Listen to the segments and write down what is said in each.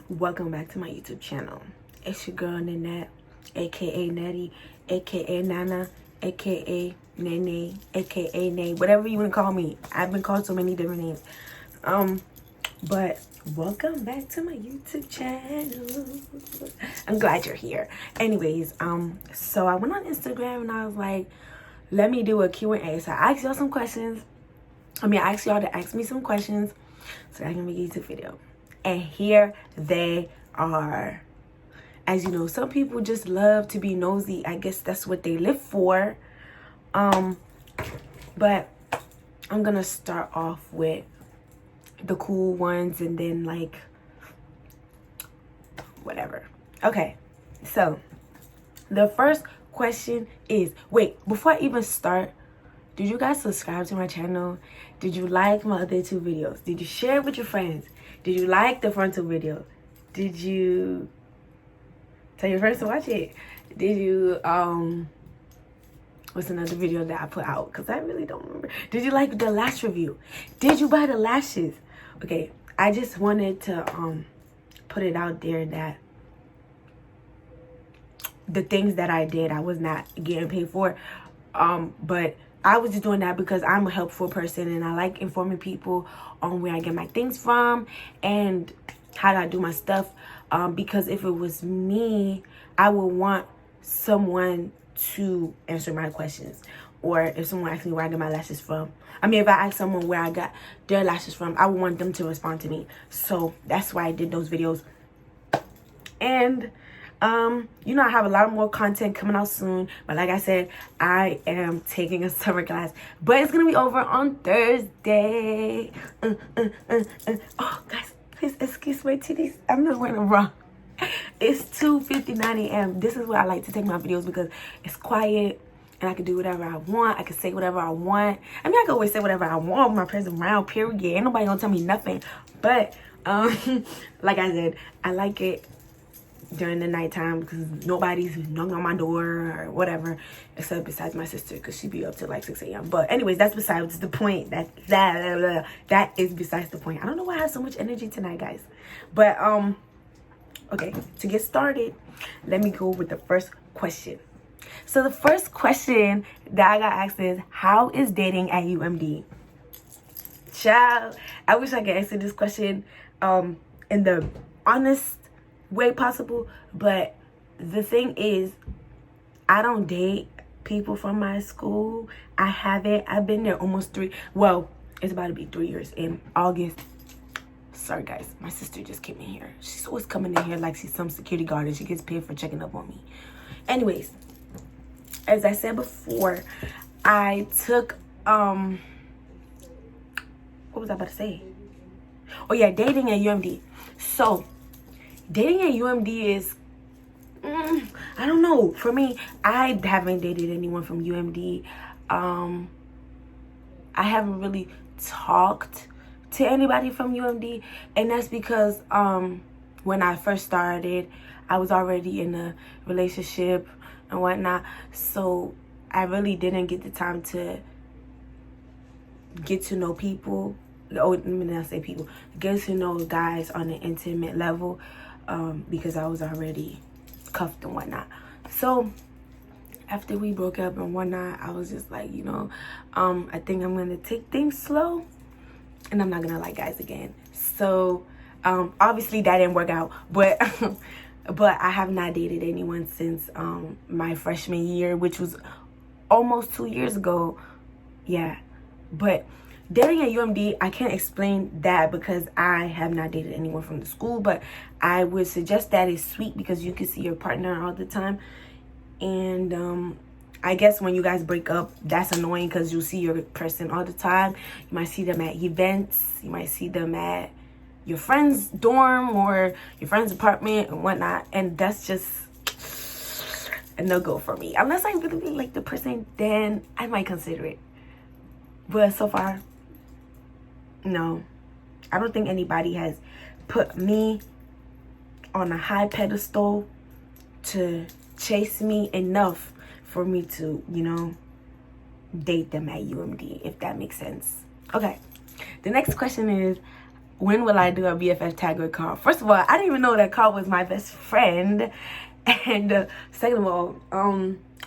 Welcome back to my YouTube channel. It's your girl Nanette, aka Nettie, aka Nana, aka Nene, aka Nay, whatever you want to call me. I've been called so many different names. But welcome back to my YouTube channel. I'm glad you're here. Anyways, so I went on Instagram and I was like, let me do a Q&A. So I asked y'all some questions. I asked y'all to ask me some questions so I can make a YouTube video. And here they are. As you know, some people just love to be nosy. I guess that's what they live for. But I'm gonna start off with the cool ones and then like whatever. Okay, so the first question is, wait, before I even start, did you guys subscribe to my channel? Did you like my other two videos? Did you share it with your friends? Did you like the frontal video? Did you tell your friends to watch it? Did you what's another video that I put out? Because I really don't remember. Did you like the lash review? Did you buy the lashes? Okay, I just wanted to put it out there that the things that I did, I was not getting paid for. But I was just doing that because I'm a helpful person and I like informing people on where I get my things from and how I do my stuff. Because if it was me, I would want someone to answer my questions. Or if someone asks me where I get my lashes from. If I ask someone where I got their lashes from, I would want them to respond to me. So that's why I did those videos. And I have a lot more content coming out soon, but like I said, I am taking a summer class, but it's gonna be over on Thursday. Oh guys, please excuse my titties, I'm not wearing a bra. It's 2:59 a.m. This is where I like to take my videos because it's quiet and I can do whatever I want. I can say whatever I want. I can always say whatever I want with my present around, period. Ain't nobody gonna tell me nothing. But like I said, I like it during the nighttime because nobody's knocking on my door or whatever, except besides my sister because she be up till like 6 a.m. But anyways, that's besides the point. That is besides the point. I don't know why I have so much energy tonight, guys. But okay, to get started, let me go with the first question. So the first question that I got asked is, how is dating at UMD? Child, I wish I could answer this question in the honest way possible, but the thing is, I don't date people from my school. I haven't. I've been there almost it's about to be 3 years in August. Sorry guys, my sister just came in here. She's always coming in here like she's some security guard and she gets paid for checking up on me. Anyways, as I said before, I took what was I about to say? Oh yeah, dating at UMD. So dating at UMD is, I don't know. For me, I haven't dated anyone from UMD. I haven't really talked to anybody from UMD. And that's because when I first started, I was already in a relationship and whatnot. So I really didn't get the time to get to know people. Oh, let me not say people. Get to know guys on an intimate level. Because I was already cuffed and whatnot. So after we broke up and whatnot, I was just like, I think I'm gonna take things slow and I'm not gonna like guys again. So obviously that didn't work out, but but I have not dated anyone since my freshman year, which was almost 2 years ago. Yeah, but dating at UMD, I can't explain that because I have not dated anyone from the school, but I would suggest that it's sweet because you can see your partner all the time. And I guess when you guys break up, that's annoying because you see your person all the time. You might see them at events. You might see them at your friend's dorm or your friend's apartment and whatnot. And that's just a no-go for me. Unless I really, really like the person, then I might consider it. But so far, no. I don't think anybody has put me on a high pedestal to chase me enough for me to, date them at UMD, if that makes sense. Okay. The next question is, when will I do a BFF tag with Carl? First of all, I didn't even know that Carl was my best friend. And second of all,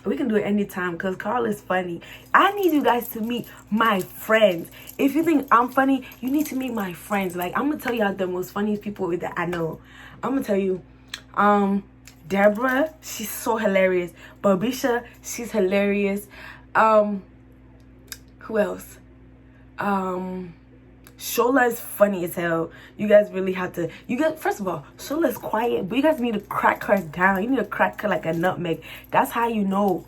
we can do it anytime because Carl is funny. I need you guys to meet my friends. If you think I'm funny, you need to meet my friends. Like, I'm gonna tell y'all the most funniest people that I know. I'm gonna tell you, Deborah, she's so hilarious. Bobisha, she's hilarious. Who else? Shola is funny as hell. You guys really have to, first of all, Shola is quiet, but you guys need to crack her down. You need to crack her like a nutmeg. That's how you know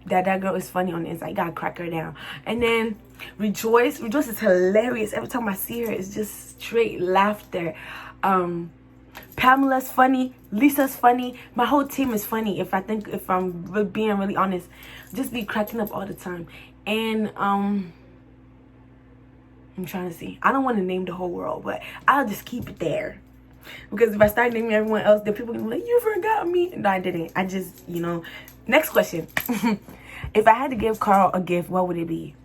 that girl is funny on the inside. You gotta crack her down. And then Rejoice is hilarious. Every time I see her, it's just straight laughter. Pamela's funny. Lisa's funny. My whole team is funny. If I'm being really honest, just be cracking up all the time. And I'm trying to see. I don't want to name the whole world, but I'll just keep it there. Because if I start naming everyone else, then people are going to be like, you forgot me. No, I didn't. I just, Next question. If I had to give Carl a gift, what would it be?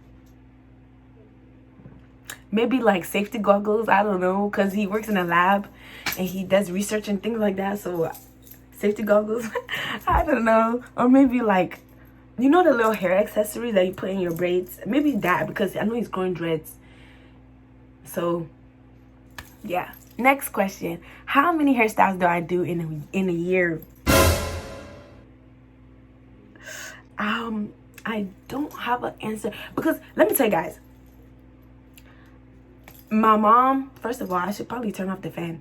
Maybe like safety goggles. I don't know. Because he works in a lab and he does research and things like that. So safety goggles. I don't know. Or maybe like, the little hair accessories that you put in your braids? Maybe that, because I know he's growing dreads. So, yeah. Next question. How many hairstyles do I do in a year? I don't have an answer. Because, let me tell you guys. My mom, first of all, I should probably turn off the fan.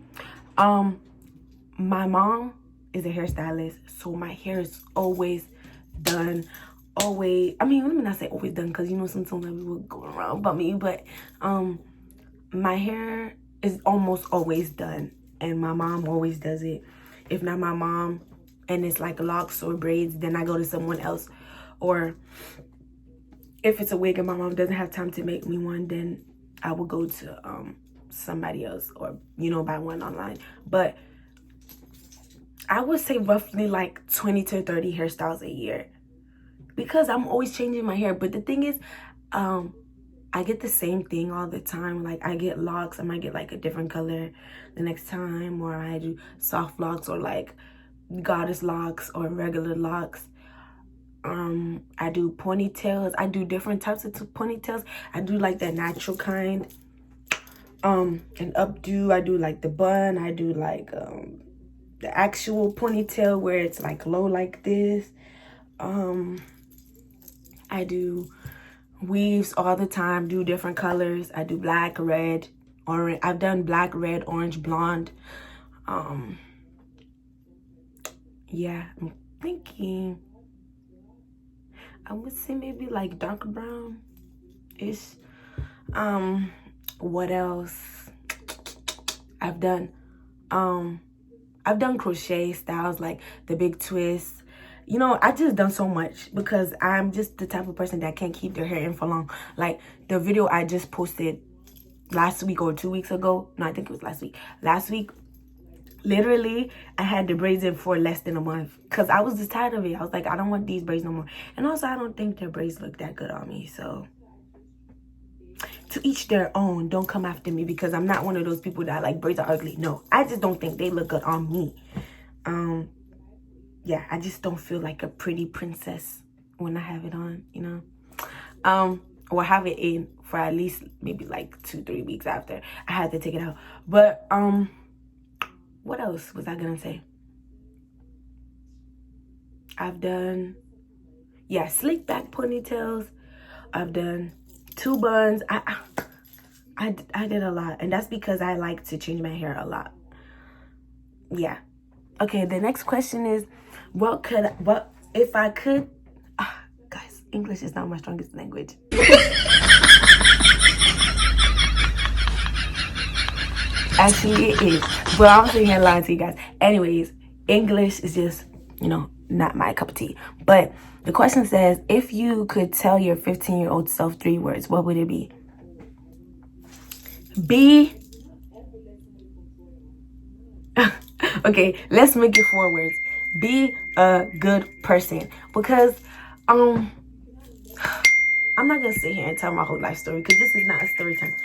My mom is a hairstylist. So, my hair is always done. Always. I mean, let me not say always done. Because, sometimes people go around about me. But, my hair is almost always done, and my mom always does it. If not my mom and it's like locks or braids, then I go to someone else. Or if it's a wig and my mom doesn't have time to make me one, then I will go to somebody else, or buy one online. But I would say roughly like 20 to 30 hairstyles a year, because I'm always changing my hair. But the thing is, I get the same thing all the time. Like, I get locks, I might get like a different color the next time, or I do soft locks, or like goddess locks, or regular locks. I do ponytails. I do different types of ponytails. I do like the natural kind, an updo. I do like the bun. I do like the actual ponytail where it's like low like this. I do weaves all the time, do different colors. I do black, red, orange. I've done black, red, orange, blonde. Yeah, I'm thinking, I would say maybe like dark brown ish. What else? I've done crochet styles, like the big twist. I just done so much because I'm just the type of person that can't keep their hair in for long. Like the video I just posted last week or 2 weeks ago. No, I think it was last week. Last week, literally, I had the braids in for less than a month because I was just tired of it. I was like, I don't want these braids no more. And also, I don't think their braids look that good on me. So, to each their own. Don't come after me because I'm not one of those people that like braids are ugly. No, I just don't think they look good on me. Yeah, I just don't feel like a pretty princess when I have it on, or have it in for at least maybe like 2-3 weeks after I had to take it out. But what else was I gonna say? I've done, yeah, slick back ponytails. I've done 2 buns. I did a lot, and that's because I like to change my hair a lot. Yeah. Okay, the next question is, what if I could, guys, English is not my strongest language. Actually, it is. But I'm sitting here lying to you guys. Anyways, English is just, not my cup of tea. But the question says, if you could tell your 15-year-old self 3 words, what would it be? Okay, let's make it 4 words. Be a good person. Because I'm not gonna sit here and tell my whole life story because this is not a story time.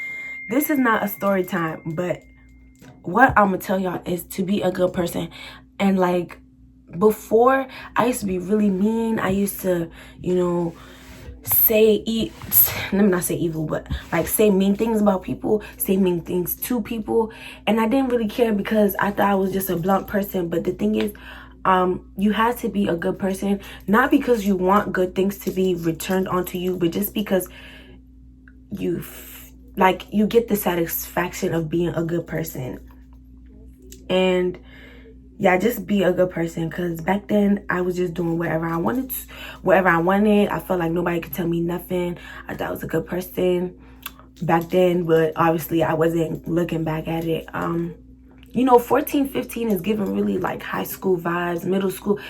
This is not a story time, but what I'm gonna tell y'all is to be a good person. And like, before, I used to be really mean. I used to, you know, let me not say evil, but like say mean things about people, say mean things to people. And I didn't really care because I thought I was just a blunt person. But the thing is, you have to be a good person, not because you want good things to be returned onto you, but just because you you get the satisfaction of being a good person. And yeah, just be a good person. Because back then I was just doing whatever I wanted. I felt like nobody could tell me nothing. I thought I was a good person back then, but obviously I wasn't looking back at it. You know, 14, 15 is giving really like high school vibes, middle school,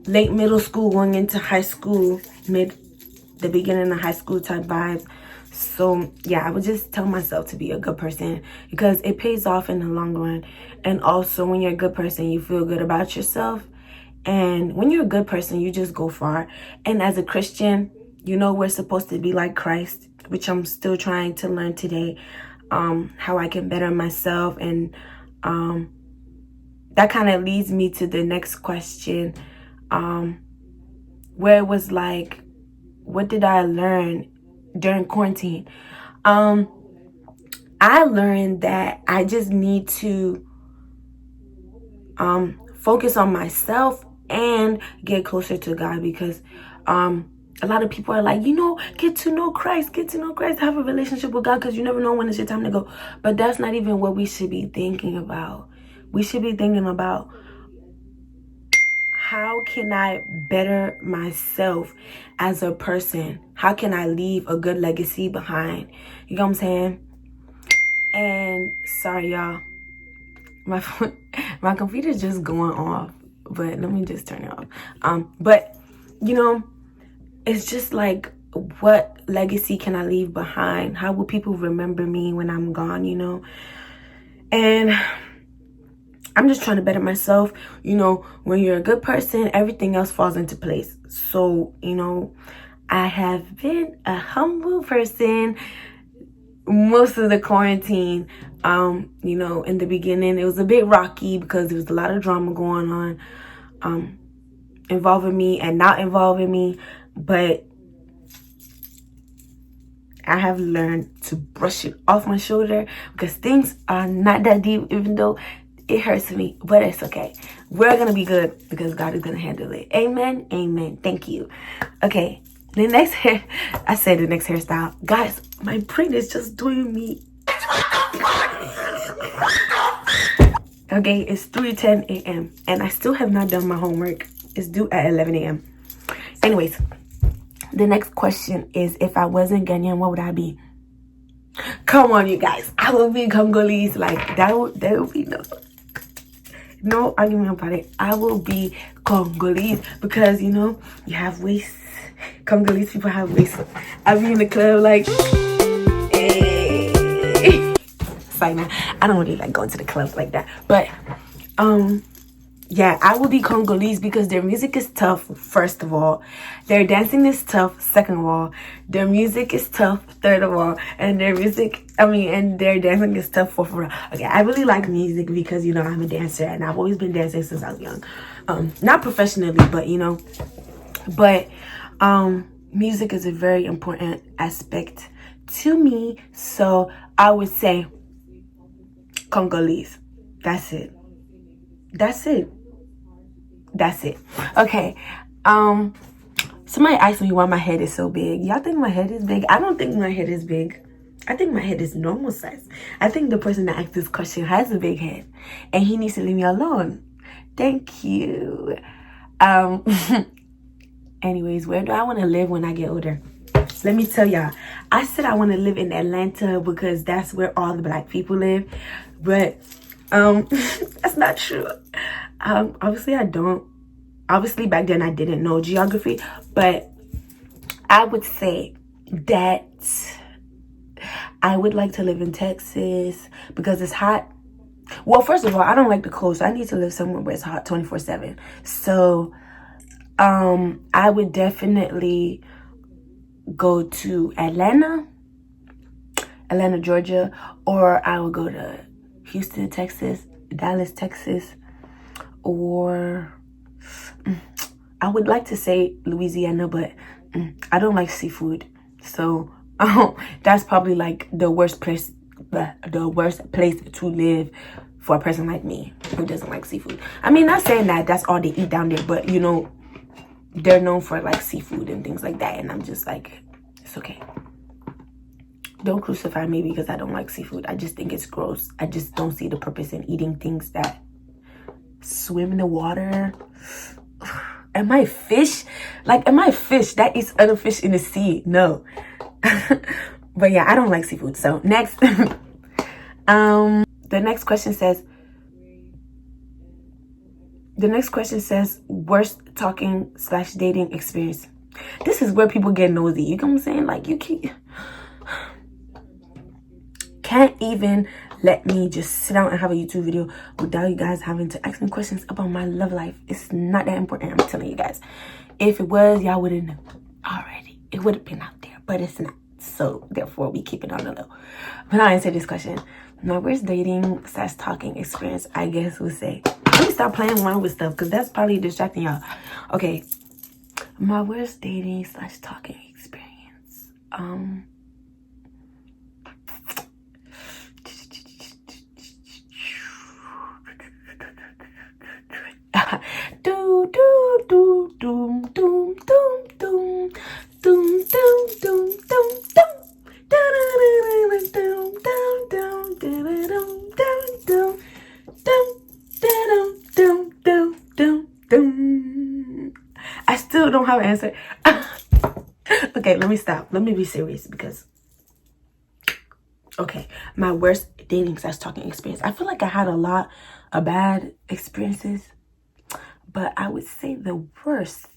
late middle school going into high school, the beginning of high school type vibes. So yeah, I would just tell myself to be a good person because it pays off in the long run. And also, when you're a good person, you feel good about yourself. And when you're a good person, you just go far. And as a Christian, you know, we're supposed to be like Christ, which I'm still trying to learn today, how I can better myself. And that kind of leads me to the next question, where it was like, what did I learn during quarantine? I learned that I just need to focus on myself and get closer to God, because a lot of people are like, you know, get to know Christ, have a relationship with God, because you never know when it's your time to go. But that's not even what we should be thinking about. We should be thinking about, how can I better myself as a person? How can I leave a good legacy behind? You know what I'm saying? And sorry, y'all, my computer's just going off, but let me just turn it off. But you know, it's just like, what legacy can I leave behind? How will people remember me when I'm gone, you know? And I'm just trying to better myself. You know, when you're a good person, everything else falls into place. So, you know, I have been a humble person most of the quarantine. You know, in the beginning, it was a bit rocky because there was a lot of drama going on, involving me and not involving me. But I have learned to brush it off my shoulder because things are not that deep, even though it hurts me, but it's okay. We're gonna be good because God is gonna handle it. Amen. Amen. Thank you. Okay. The next hairstyle. Guys, my brain is just doing me. Okay, it's 3:10 a.m. and I still have not done my homework. It's due at 11 a.m. Anyways, the next question is, if I wasn't Ghanaian, what would I be? Come on, you guys. I will be Congolese. Like, there will be no argument about it. I will be Congolese because, you know, you have waist. Congolese people have waist. I'll be in the club like, hey. Sorry, man. I don't really like going to the clubs like that. But, yeah, I will be Congolese because their music is tough, first of all. Their dancing is tough, second of all. Their music is tough, third of all. And their dancing is tough, fourth of all. Okay, I really like music because, you know, I'm a dancer and I've always been dancing since I was young. Not professionally, but, you know. But music is a very important aspect to me. So I would say Congolese. That's it. Okay. Somebody asked me why my head is so big. Y'all think my head is big? I don't think my head is big. I think my head is normal size. I think the person that asked this question has a big head and he needs to leave me alone. Thank you. Anyways, where do I want to live when I get older? Let me tell y'all. I said I want to live in Atlanta because that's where all the black people live. But that's not true. Obviously I don't. Obviously back then I didn't know geography, but I would say that I would like to live in Texas because it's hot. Well, first of all, I don't like the cold, so I need to live somewhere where it's hot 24/7. So I would definitely go to Atlanta, Georgia, or I would go to Houston, Texas, Dallas, Texas, or I would like to say Louisiana, but I don't like seafood. So that's probably like the worst place to live for a person like me who doesn't like seafood. I mean, not saying that that's all they eat down there, but you know, they're known for like seafood and things like that, and I'm just like, it's okay. Don't crucify me because I don't like seafood. I just think it's gross. I just don't see the purpose in eating things that swim in the water. Am I fish? Like, am I fish that eats other fish in the sea? No. But yeah, I don't like seafood. So next, the next question says worst talking/dating experience. This is where people get nosy. You know what I'm saying? Like, you can't even let me just sit down and have a YouTube video without you guys having to ask me questions about my love life. It's not that important, I'm telling you guys. If it was, y'all would have known already. It would have been out there, but it's not. So therefore, we keep it on the low. But I'll answer this question. My worst dating/talking experience, I guess, would say, let me stop playing around with stuff because that's probably distracting y'all. Okay, my worst dating/talking experience. Do do do doom doom doom doom doom doom doom doom doom. I still don't have an answer. Okay, let me stop. Let me be serious because, okay, my worst dating/talking experience. I feel like I had a lot of bad experiences, but I would say the worst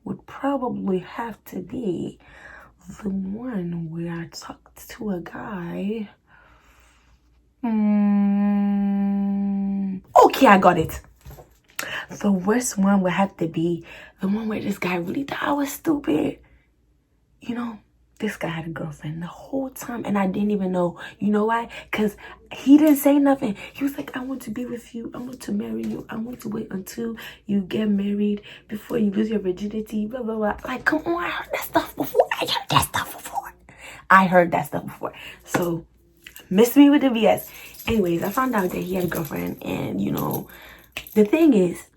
would probably have to be the one where I talked to a guy. Okay, I got it. The worst one would have to be the one where this guy really thought I was stupid. You know, this guy had a girlfriend the whole time and I didn't even know. You know why? Because he didn't say nothing. He was like, I want to be with you. I want to marry you. I want to wait until you get married before you lose your virginity. Blah, blah, blah. Like, come on. I heard that stuff before. So, miss me with the BS. Anyways, I found out that he had a girlfriend. And, you know, the thing is,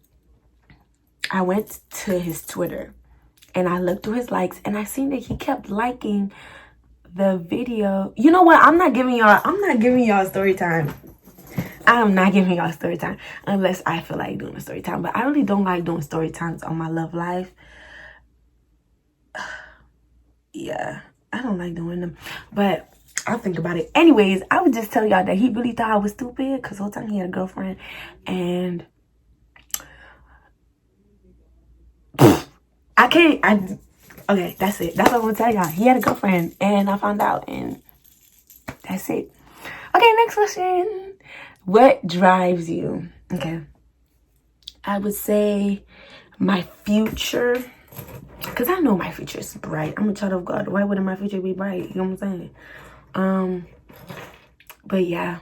I went to his Twitter. And I looked through his likes and I seen that he kept liking the video. You know what? I'm not giving y'all story time. I'm not giving y'all story time unless I feel like doing a story time. But I really don't like doing story times on my love life. Yeah, I don't like doing them. But I'll think about it. Anyways, I would just tell y'all that he really thought I was stupid because the whole time he had a girlfriend. And okay, that's it. That's what I'm gonna tell y'all. He had a girlfriend and I found out and that's it. Okay, next question. What drives you? Okay. I would say my future. Because I know my future is bright. I'm a child of God. Why wouldn't my future be bright? You know what I'm saying? But yeah.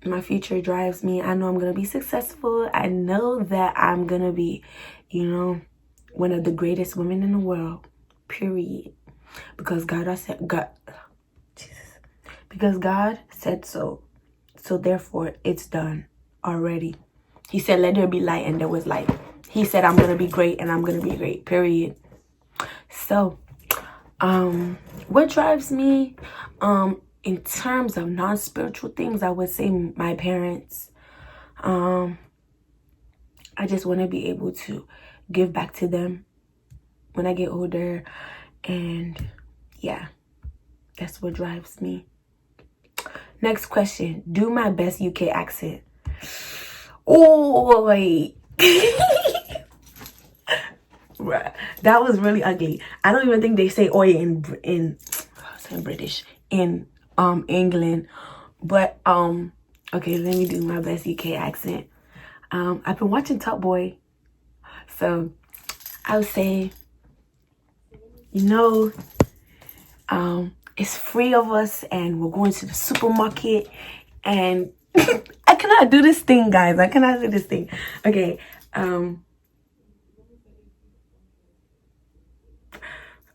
My future drives me. I know I'm gonna be successful. I know that I'm gonna be, you know, one of the greatest women in the world, period. Because God said so. So therefore, it's done already. He said, let there be light, and there was light. He said, I'm going to be great, and I'm going to be great, period. So, what drives me, in terms of non-spiritual things, I would say my parents. I just want to be able to give back to them when I get older. And yeah, that's what drives me. Next question. Do my best UK accent. Oh, wait. That was really ugly. I don't even think they say oi in British in England. But okay, let me do my best UK accent. I've been watching Top Boy. So I would say, you know, it's 3 of us and we're going to the supermarket, and I cannot do this thing, guys. I cannot do this thing. Okay.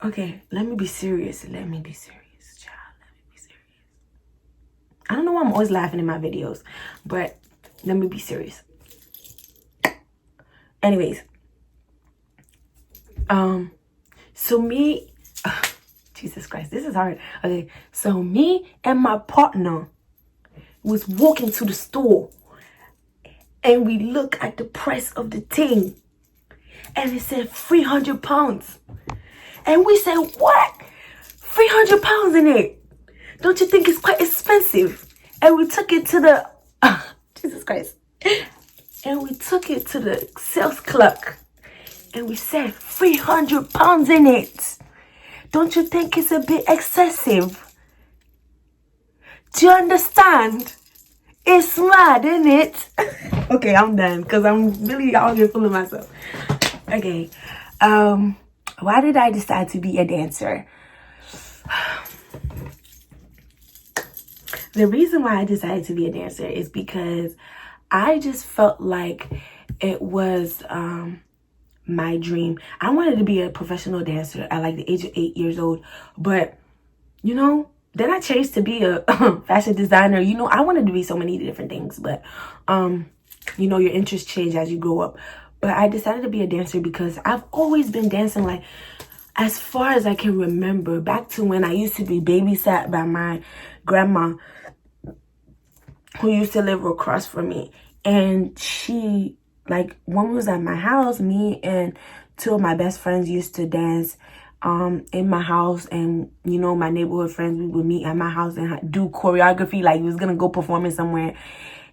Okay, let me be serious. Let me be serious, child. Let me be serious. I don't know why I'm always laughing in my videos, but let me be serious. Anyways, so me, Jesus Christ, this is hard. Okay, so me and my partner was walking to the store, and we look at the price of the thing, and it said 300 pounds. And we said, what? 300 pounds in it? Don't you think it's quite expensive? And we took it to the, Jesus Christ. And we took it to the sales clerk. And we said, 300 pounds in it. Don't you think it's a bit excessive? Do you understand? It's mad, isn't it? Okay, I'm done because I'm really out here fooling myself. Okay. Why did I decide to be a dancer? The reason why I decided to be a dancer is because I just felt like it was my dream. I wanted to be a professional dancer at like the age of 8 years old. But, you know, then I changed to be a fashion designer. You know, I wanted to be so many different things. But, you know, your interests change as you grow up. But I decided to be a dancer because I've always been dancing, like, as far as I can remember. Back to when I used to be babysat by my grandma, who used to live across from me. And she, like, when we was at my house, me and 2 of my best friends used to dance in my house. And, you know, my neighborhood friends, we would meet at my house and do choreography, like we was going to go performing somewhere.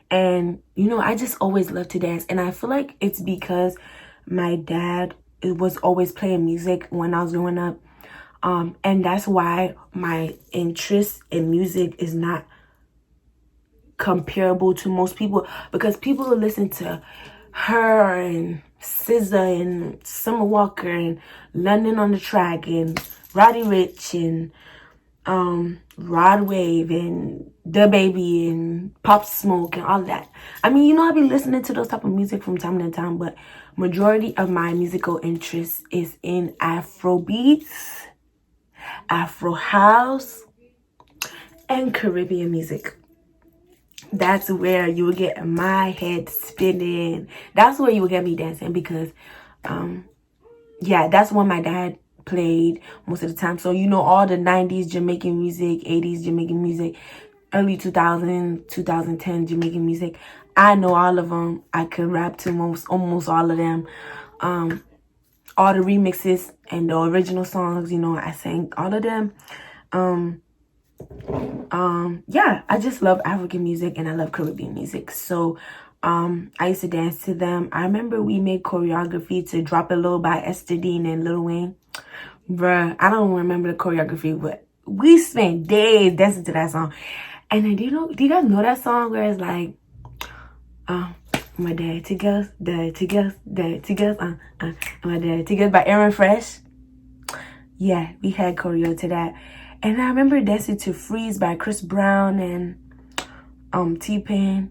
And, you know, I just always loved to dance. And I feel like it's because my dad was always playing music when I was growing up. And that's why my interest in music is not comparable to most people. Because people will listen to her and SZA and Summer Walker and London on the Track and Roddy Ricch and Rod Wave and The Baby and Pop Smoke and all that. I mean, you know, I've been listening to those type of music from time to time, but majority of my musical interest is in Afro beats, Afro house, and Caribbean music. That's where you will get my head spinning. That's where you will get me dancing because, yeah, that's when my dad played most of the time. So, you know, all the 90s Jamaican music, 80s Jamaican music, early 2000, 2010 Jamaican music. I know all of them. I could rap to almost all of them. All the remixes and the original songs, you know, I sang all of them. Yeah, I just love African music and I love Caribbean music. So I used to dance to them. I remember we made choreography to Drop It Low by Esther Dean and Lil Wayne. Bruh, I don't remember the choreography, but we spent days dancing to that song. And then do you guys know that song where it's like, my dirty girls, my dirty girls by Aaron Fresh? Yeah, we had choreo to that. And I remember dancing to Freeze by Chris Brown and T-Pain.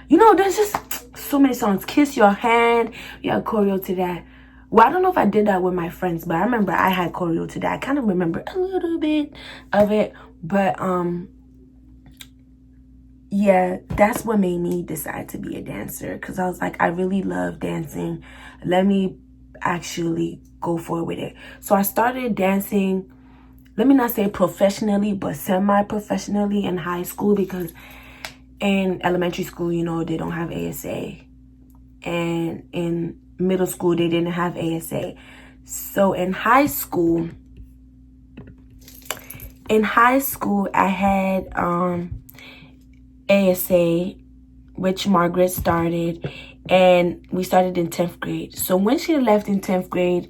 You know, there's just so many songs. Kiss Your Hand, we had choreo to that. Well, I don't know if I did that with my friends, but I remember I had choreo to that. I kind of remember a little bit of it, but yeah, that's what made me decide to be a dancer, because I was like, I really love dancing. Let me actually go forward with it. So I started dancing, let me not say professionally, but semi-professionally in high school, because in elementary school, you know, they don't have ASA. And in middle school, they didn't have ASA. So in high school, I had ASA, which Margaret started, and we started in 10th grade. So when she left in 10th grade,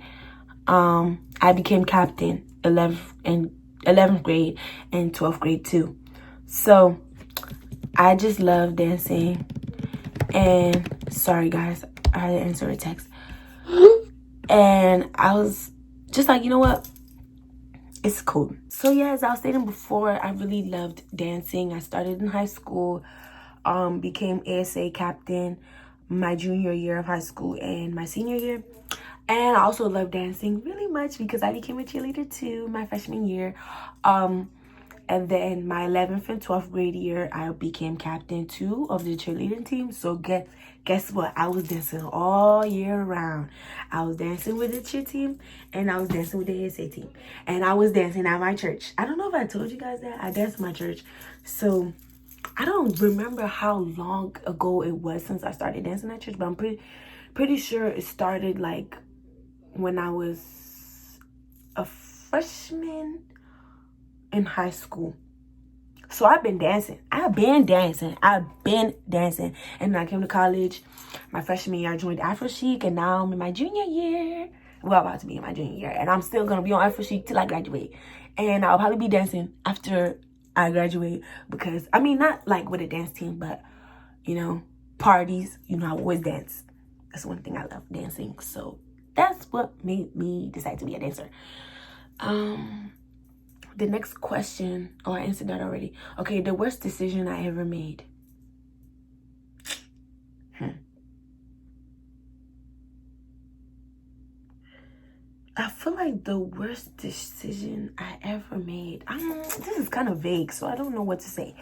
I became captain 11th grade and 12th grade too. So I just love dancing. And sorry guys, I had to answer a text. And I was just like, you know what? it's cool. So yeah, as I was stating before, I really loved dancing. I started in high school, became ASA captain my junior year of high school and my senior year. And I also love dancing really much because I became a cheerleader too my freshman year. And then my 11th and 12th grade year, I became captain too of the cheerleading team. So guess what? I was dancing all year round. I was dancing with the cheer team and I was dancing with the ASA team. And I was dancing at my church. I don't know if I told you guys that. I danced at my church. So I don't remember how long ago it was since I started dancing at church, but I'm pretty sure it started like when I was a freshman in high school. So I've been dancing. And then I came to college. My freshman year, I joined Afro Chic, and now I'm in my junior year. Well, about to be in my junior year, and I'm still gonna be on Afro Chic till I graduate. And I'll probably be dancing after I graduate because, I mean, not like with a dance team, but, you know, parties, you know, I always dance. That's one thing I love, dancing. So that's what made me decide to be a dancer. The next question, oh, I answered that already. Okay, the worst decision I ever made. I feel like the worst decision I ever made. This is kind of vague, so I don't know what to say.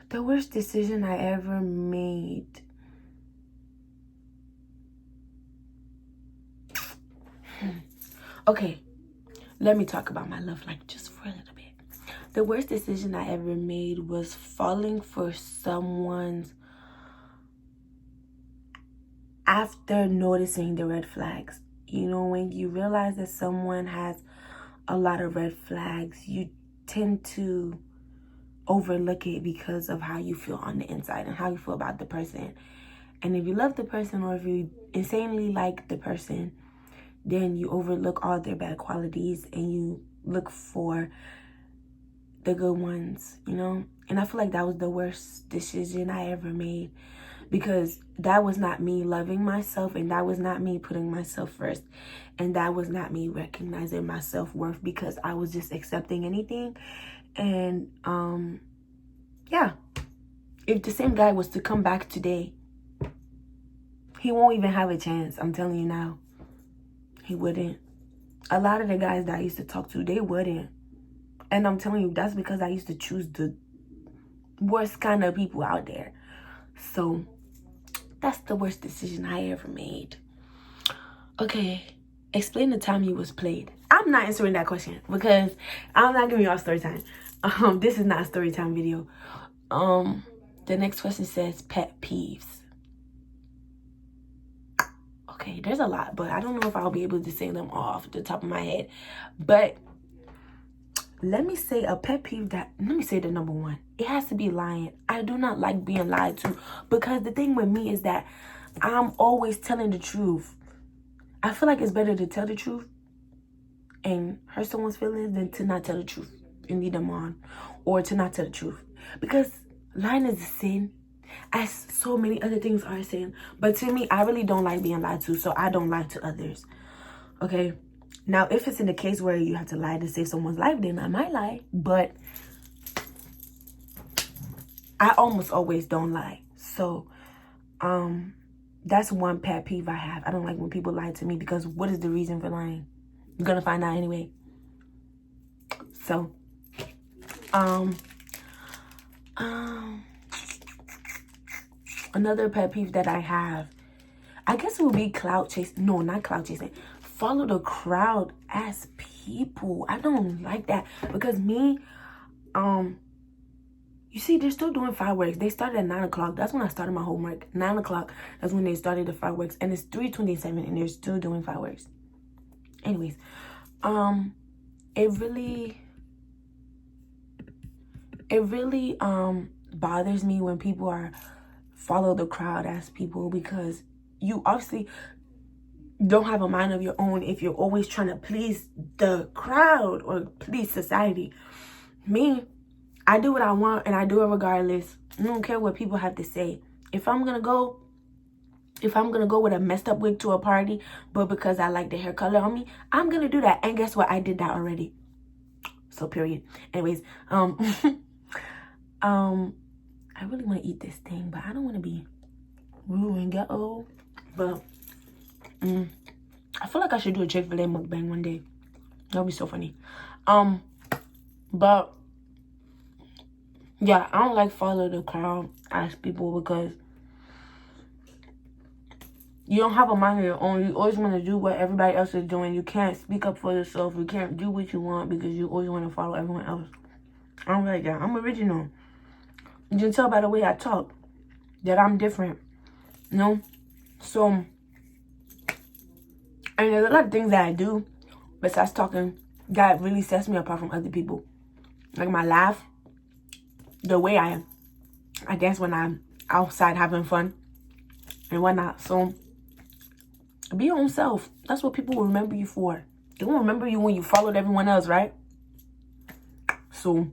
The worst decision I ever made. Okay, let me talk about my love life just for a little bit. The worst decision I ever made was falling for someone's after noticing the red flags. You know, when you realize that someone has a lot of red flags, you tend to overlook it because of how you feel on the inside and how you feel about the person. And if you love the person or if you insanely like the person, then you overlook all their bad qualities and you look for the good ones, you know? And I feel like that was the worst decision I ever made because that was not me loving myself and that was not me putting myself first. And that was not me recognizing my self-worth because I was just accepting anything. And, yeah. If the same guy was to come back today, he won't even have a chance. I'm telling you now. He wouldn't. A lot of the guys that I used to talk to, they wouldn't. And I'm telling you, that's because I used to choose the worst kind of people out there. So, that's the worst decision I ever made. Okay, explain the time you was played. I'm not answering that question because I'm not giving y'all story time. This is not a story time video. The next question says pet peeves. Okay, there's a lot, but I don't know if I'll be able to say them off the top of my head. But let me say a pet peeve let me say the number one. It has to be lying. I do not like being lied to because the thing with me is that I'm always telling the truth. I feel like it's better to tell the truth and hurt someone's feelings than to not tell the truth and lead them on, or to not tell the truth. Because lying is a sin, as so many other things are a sin. But to me, I really don't like being lied to, so I don't lie to others. Okay? Now, if it's in the case where you have to lie to save someone's life, then I might lie. But I almost always don't lie. So, that's one pet peeve I have. I don't like when people lie to me because what is the reason for lying? You're gonna find out anyway. So, another pet peeve that I have, I guess it would be clout chasing. No, not clout chasing. Follow the crowd as people. I don't like that because me, you see, they're still doing fireworks. They started at 9 o'clock. That's when I started my homework. 9 o'clock, that's when they started the fireworks. And it's 3:27 and they're still doing fireworks. Anyways, it really bothers me when people are follow the crowd as people because you obviously don't have a mind of your own if you're always trying to please the crowd or please society. Me, I do what I want and I do it regardless. I don't care what people have to say. If I'm gonna go, if I'm gonna go with a messed up wig to a party, but because I like the hair color on me, I'm gonna do that. And guess what? I did that already. So period. Anyways, I really want to eat this thing, but I don't want to be rude and ghetto. But I feel like I should do a Chick-fil-A mukbang one day. That would be so funny. But yeah, I don't like follow the crowd as people, because you don't have a mind of your own. You always want to do what everybody else is doing. You can't speak up for yourself. You can't do what you want because you always want to follow everyone else. I don't like that. I'm original. You can tell by the way I talk that I'm different. You know? So, and there's a lot of things that I do besides talking that really sets me apart from other people. Like my laugh, the way I dance when I'm outside having fun and whatnot. So, be your own self. That's what people will remember you for. They won't remember you when you followed everyone else, right? So,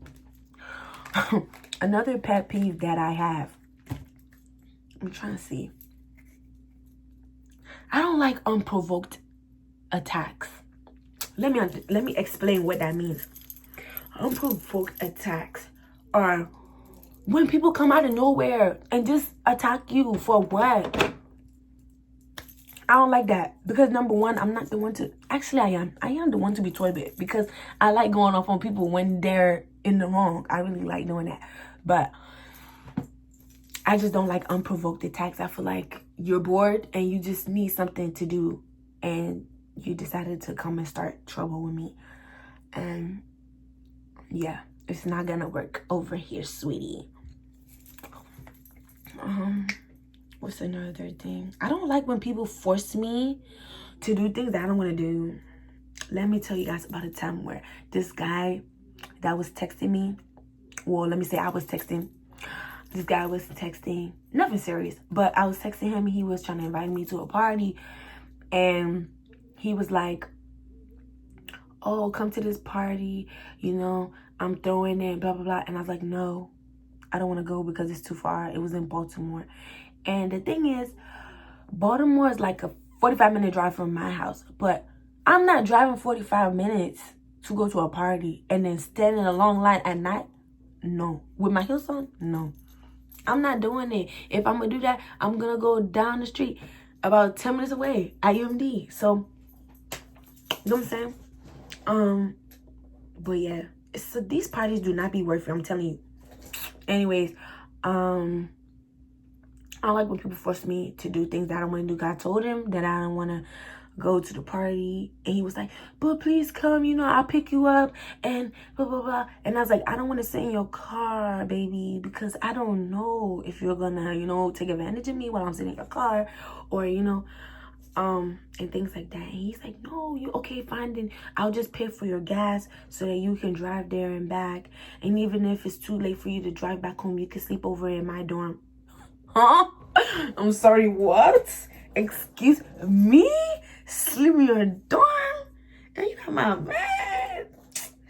another pet peeve that I have. I'm trying to see. I don't like unprovoked attacks. Let me explain what that means. Unprovoked attacks are when people come out of nowhere and just attack you for what? I don't like that, because number one, I'm not the one to, actually I am the one to be toy bit, because I like going off on people when they're in the wrong. I really like doing that. But I just don't like unprovoked attacks. I feel like you're bored and you just need something to do, and you decided to come and start trouble with me. And yeah, it's not gonna work over here, sweetie. What's another thing? I don't like when people force me to do things that I don't want to do. Let me tell you guys about a time where this guy that was texting me, well, let me say I was texting. This guy was texting, nothing serious, but I was texting him and he was trying to invite me to a party. And he was like, oh, come to this party, you know, I'm throwing it, blah, blah, blah. And I was like, no, I don't want to go because it's too far. It was in Baltimore. And the thing is, Baltimore is like a 45-minute drive from my house. But I'm not driving 45 minutes to go to a party and then stand in a long line at night. No. With my heels on? No. I'm not doing it. If I'm going to do that, I'm going to go down the street about 10 minutes away at UMD. So, you know what I'm saying? But yeah. So these parties do not be worth it. I'm telling you. Anyways, I don't like when people force me to do things that I don't want to do. God told him that I don't want to go to the party. And he was like, but please come, you know, I'll pick you up and blah, blah, blah. And I was like, I don't want to sit in your car, baby, because I don't know if you're going to, you know, take advantage of me while I'm sitting in your car, or, you know, and things like that. And he's like, no, you okay, fine, then I'll just pay for your gas so that you can drive there and back. And even if it's too late for you to drive back home, you can sleep over in my dorm. Huh? I'm sorry, what? Excuse me? Sleep in your dorm? And you not my man?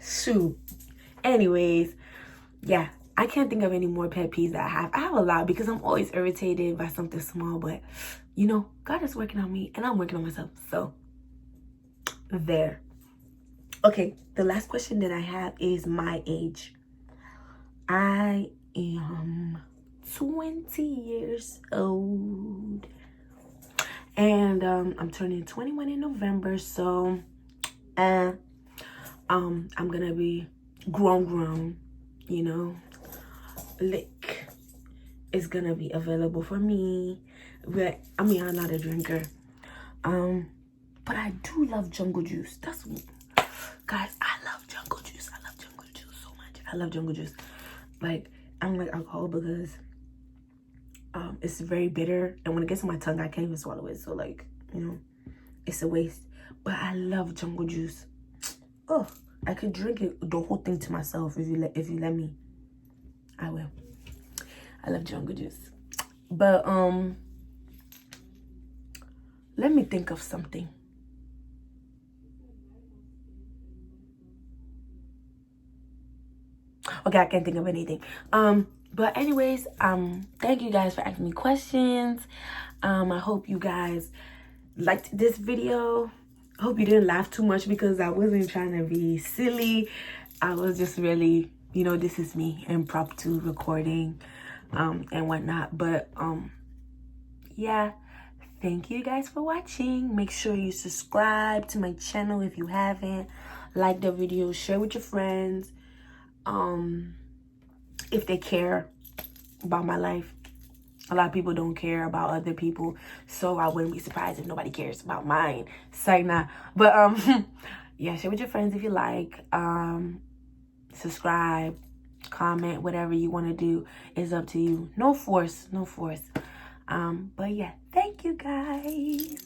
Shoot. Anyways, yeah, I can't think of any more pet peeves that I have. I have a lot because I'm always irritated by something small, but you know, God is working on me and I'm working on myself. So, there. Okay, the last question that I have is my age. I am 20 years old. And I'm turning 21 in November, so I'm gonna be grown, you know. Lick is gonna be available for me. But I mean, I'm not a drinker. But I do love jungle juice. That's me. Guys, I love jungle juice. I love jungle juice so much. I love jungle juice. Like, I don't like alcohol because it's very bitter, and when it gets on my tongue, I can't even swallow it. So, like, you know, it's a waste. But I love jungle juice. Oh, I could drink it, the whole thing to myself if you let me. I will. I love jungle juice. But let me think of something. Okay, I can't think of anything. But anyways, thank you guys for asking me questions. I hope you guys liked this video. I hope you didn't laugh too much because I wasn't trying to be silly. I was just really, you know, this is me, impromptu recording and whatnot. But yeah, thank you guys for watching. Make sure you subscribe to my channel if you haven't. Like the video, share with your friends if they care about my life. A lot of people don't care about other people, so I wouldn't be surprised if nobody cares about mine. Say nah. But yeah, share with your friends if you like. Subscribe, comment, whatever you want to do is up to you. No force, no force. But yeah, thank you guys.